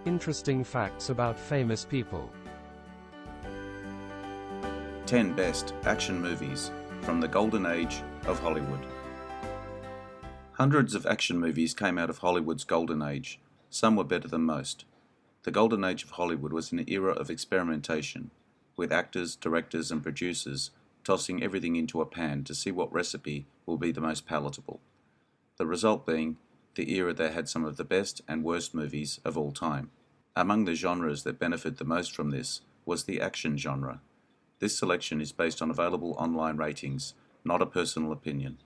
Interesting facts about famous people. 10 best action movies from the golden age of Hollywood. Hundreds of action movies came out of Hollywood's golden age. Some were better than most. The golden age of Hollywood was an era of experimentation, with actors, directors and producers tossing everything into a pan to see what recipe will be the most palatable. The result being the era that had some of the best and worst movies of all time. Among the genres that benefited the most from this was the action genre. This selection is based on available online ratings, not a personal opinion.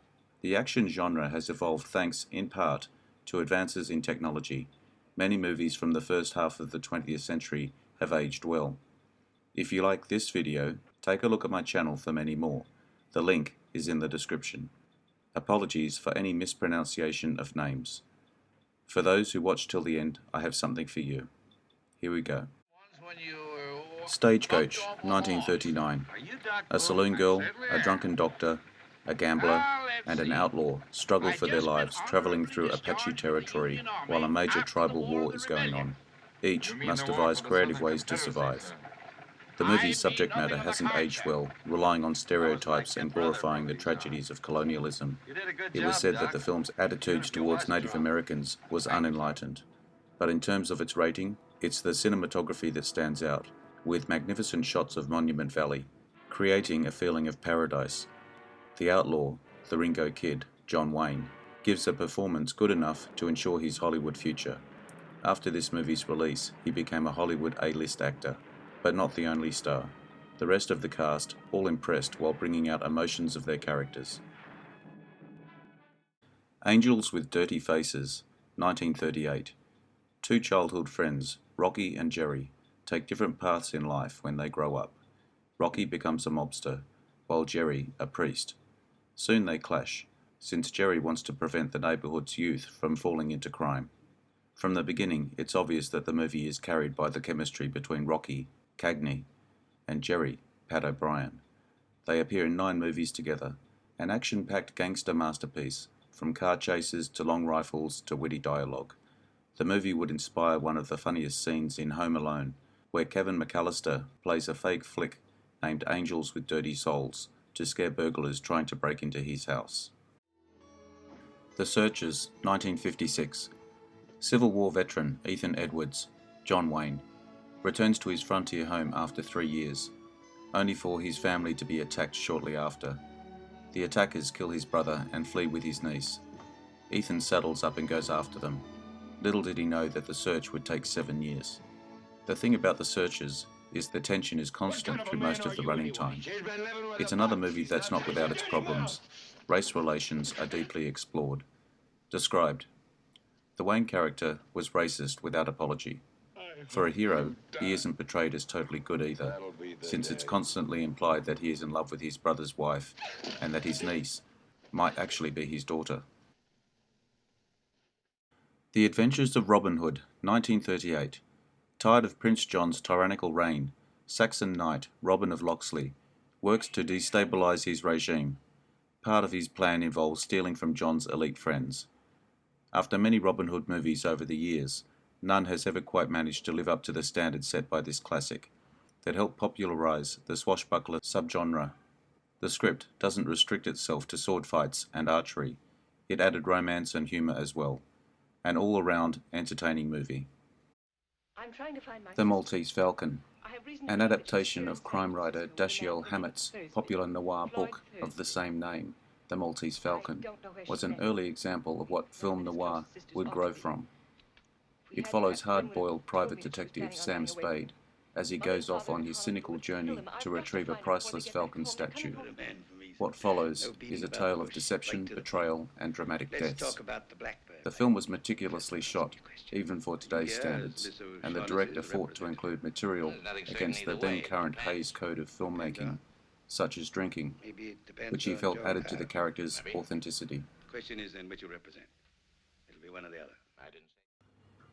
The action genre has evolved thanks, in part, to advances in technology. Many movies from the first half of the 20th century have aged well. If you like this video, take a look at my channel for many more. The link is in the description. Apologies for any mispronunciation of names. For those who watch till the end, I have something for you. Here we go. Stagecoach, 1939. A saloon girl, a drunken doctor, a gambler, and an outlaw struggle for their lives travelling through Apache territory while a major tribal war is going on. Each must devise creative ways to survive. The movie's subject matter hasn't aged well, relying on stereotypes and glorifying the tragedies of colonialism. It was said that the film's attitudes towards Native Americans was unenlightened. But in terms of its rating, it's the cinematography that stands out, with magnificent shots of Monument Valley, creating a feeling of paradise. The outlaw, the Ringo Kid, John Wayne, gives a performance good enough to ensure his Hollywood future. After this movie's release, he became a Hollywood A-list actor, but not the only star. The rest of the cast all impressed while bringing out emotions of their characters. Angels with Dirty Faces, 1938. Two childhood friends, Rocky and Jerry, take different paths in life when they grow up. Rocky becomes a mobster, while Jerry a priest. Soon they clash, since Jerry wants to prevent the neighborhood's youth from falling into crime. From the beginning, it's obvious that the movie is carried by the chemistry between Rocky, Cagney, and Jerry, Pat O'Brien. They appear in 9 movies together, an action-packed gangster masterpiece, from car chases to long rifles to witty dialogue. The movie would inspire one of the funniest scenes in Home Alone, where Kevin McAllister plays a fake flick named Angels with Dirty Souls to scare burglars trying to break into his house. The Searchers, 1956. Civil War veteran Ethan Edwards, John Wayne, returns to his frontier home after 3 years, only for his family to be attacked shortly after. The attackers kill his brother and flee with his niece. Ethan saddles up and goes after them. Little did he know that the search would take 7 years. The thing about The Searchers is the tension is constant through most of the running time. It's another movie that's not without its problems. Race relations are deeply explored. Described. The Wayne character was racist without apology. For a hero, he isn't portrayed as totally good either, since it's constantly implied that he is in love with his brother's wife and that his niece might actually be his daughter. The Adventures of Robin Hood, 1938. Tired of Prince John's tyrannical reign, Saxon knight Robin of Locksley works to destabilize his regime. Part of his plan involves stealing from John's elite friends. After many Robin Hood movies over the years, none has ever quite managed to live up to the standards set by this classic that helped popularize the swashbuckler subgenre. The script doesn't restrict itself to sword fights and archery. It added romance and humor as well. An all-around entertaining movie. The Maltese Falcon, an adaptation of crime writer Dashiell Hammett's popular noir book of the same name, The Maltese Falcon, was an early example of what film noir would grow from. It follows hard-boiled private detective Sam Spade as he goes off on his cynical journey to retrieve a priceless falcon statue. What follows is a tale of deception, betrayal, and dramatic deaths. The film was meticulously shot, even for today's standards, and the director fought to include material against the then-current Hays Code of filmmaking, such as drinking, which he felt added to the character's authenticity. Question is then which you represent. It'll be one or the other.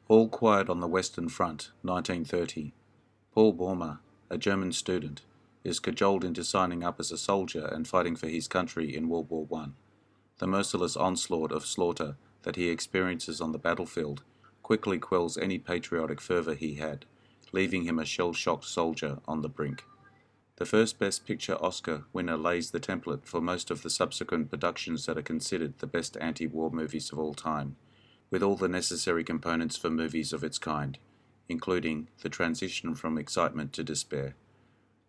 All Quiet on the Western Front, 1930. Paul Bäumer, a German student, is cajoled into signing up as a soldier and fighting for his country in World War I. The merciless onslaught of slaughter that he experiences on the battlefield quickly quells any patriotic fervour he had, leaving him a shell-shocked soldier on the brink. The first Best Picture Oscar winner lays the template for most of the subsequent productions that are considered the best anti-war movies of all time, with all the necessary components for movies of its kind, including the transition from excitement to despair,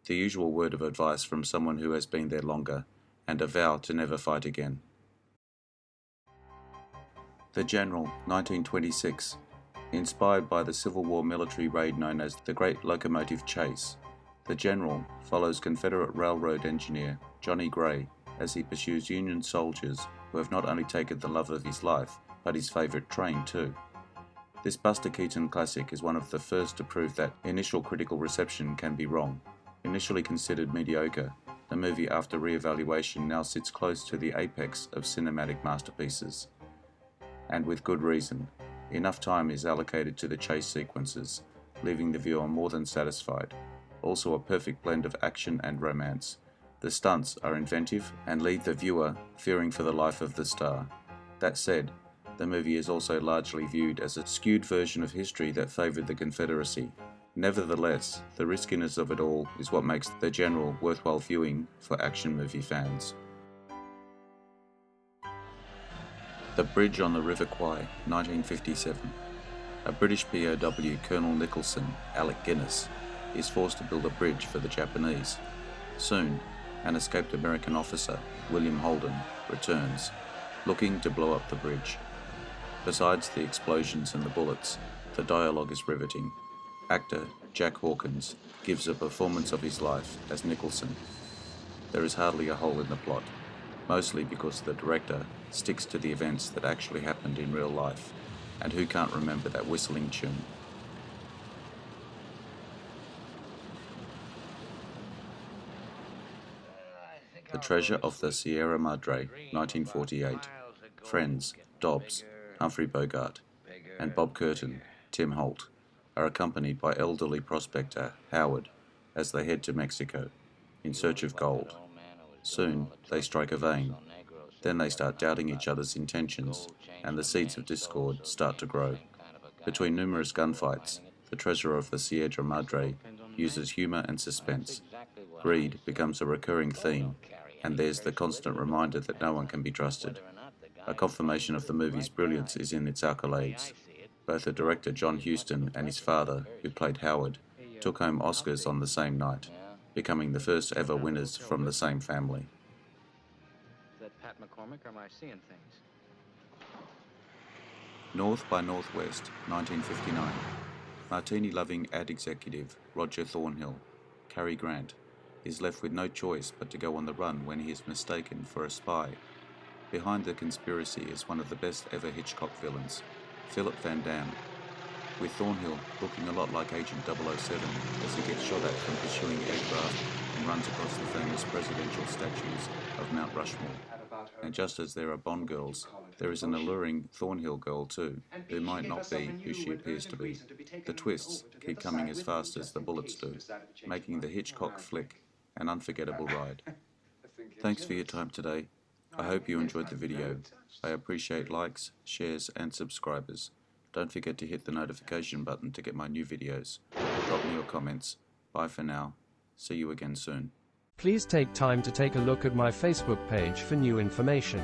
the usual word of advice from someone who has been there longer, and a vow to never fight again. The General, 1926. Inspired by the Civil War military raid known as the Great Locomotive Chase, The General follows Confederate railroad engineer Johnny Gray as he pursues Union soldiers who have not only taken the love of his life, but his favourite train too. This Buster Keaton classic is one of the first to prove that initial critical reception can be wrong. Initially considered mediocre, the movie after re-evaluation now sits close to the apex of cinematic masterpieces. And with good reason. Enough time is allocated to the chase sequences, leaving the viewer more than satisfied. Also a perfect blend of action and romance. The stunts are inventive and leave the viewer fearing for the life of the star. That said, the movie is also largely viewed as a skewed version of history that favoured the Confederacy. Nevertheless, the riskiness of it all is what makes The General worthwhile viewing for action movie fans. The Bridge on the River Kwai, 1957. A British POW, Colonel Nicholson, Alec Guinness, is forced to build a bridge for the Japanese. Soon, an escaped American officer, William Holden, returns, looking to blow up the bridge. Besides the explosions and the bullets, the dialogue is riveting. Actor Jack Hawkins gives a performance of his life as Nicholson. There is hardly a hole in the plot, mostly because the director sticks to the events that actually happened in real life, and who can't remember that whistling tune? The Treasure of the Sierra Madre, 1948. Friends, Dobbs, Humphrey Bogart, and Bob Curtin, Tim Holt, are accompanied by elderly prospector Howard as they head to Mexico in search of gold. Soon, they strike a vein. Then they start doubting each other's intentions, and the seeds of discord start to grow. Between numerous gunfights, the Treasure of the Sierra Madre uses humour and suspense. Greed becomes a recurring theme, and there's the constant reminder that no one can be trusted. A confirmation of the movie's brilliance is in its accolades. Both the director John Huston and his father, who played Howard, took home Oscars on the same night, becoming the first ever winners from the same family. Pat McCormick, or am I seeing things? North by Northwest, 1959. Martini-loving ad executive Roger Thornhill, Cary Grant, is left with no choice but to go on the run when he is mistaken for a spy. Behind the conspiracy is one of the best ever Hitchcock villains, Philip Van Damme, with Thornhill looking a lot like Agent 007 as he gets shot at from pursuing aircraft and runs across the famous presidential statues of Mount Rushmore. And just as there are Bond girls, there is an alluring Thornhill girl too, who might not be who she appears to be. The twists keep coming as fast as the bullets do, making the Hitchcock flick an unforgettable ride. Thanks for your time today. I hope you enjoyed the video. I appreciate likes, shares and subscribers. Don't forget to hit the notification button to get my new videos. Drop me your comments. Bye for now. See you again soon. Please take time to take a look at my Facebook page for new information.